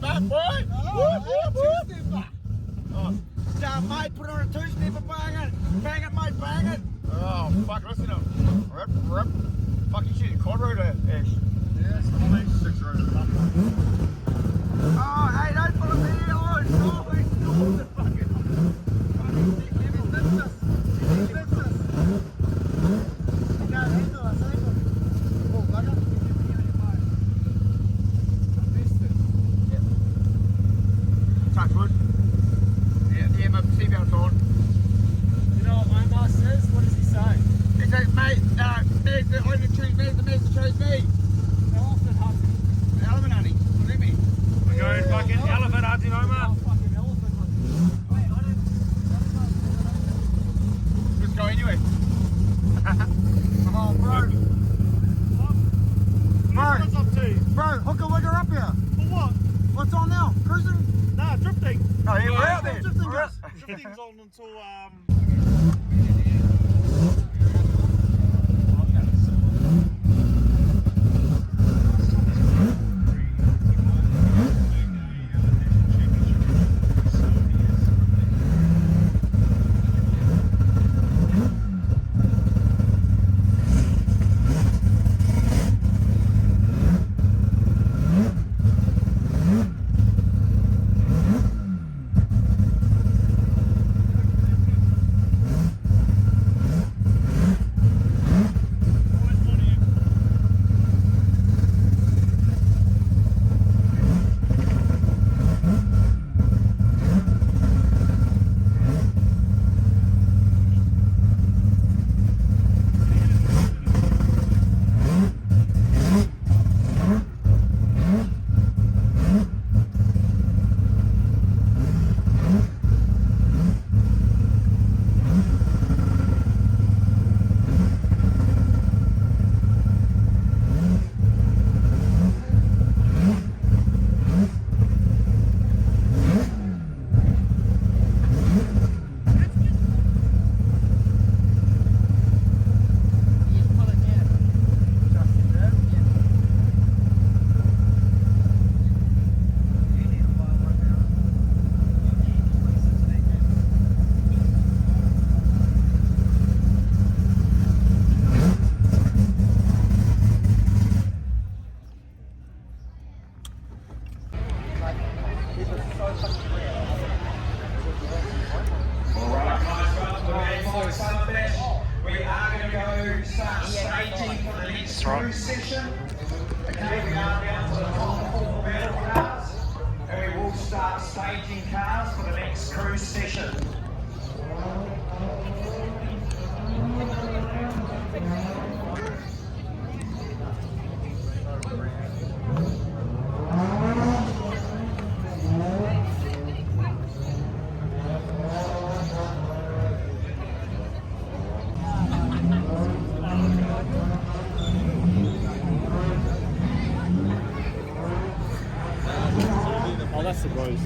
back, boy. Whoop, whoop, whoop. Two-stepper. Oh, Yeah, mate, put on a two-stepper, bang it, mate, bang it. oh, fuck, listen to him. Rip. Fucking shit, quad road Ash. Yeah, it's 96 road. Oh, hey, don't put him here. Oh, no, he's doing the fucking... Touch wood. Yeah, my seatbelt's on. You know what Omar says? What does he say? He says, mate, there's the only choose me, the man that chose me. Elephant hunting. Element hunting. Let me. We're going fucking elephant hunting, Omar. Oh, fucking elephant hunting. Wait, I don't Let's go anyway. Oh, bro. What's up to? Bro, hooker wigger up here. For what? What's on now? Cruising? Nah, drifting. Oh, yeah, we're out there. Drifting We're out. Drifting's on until We are going to go start staging for the next cruise session. Okay, we are down to the top 4 battle cars, and we will start staging cars for the next cruise session. oh, that's the bros.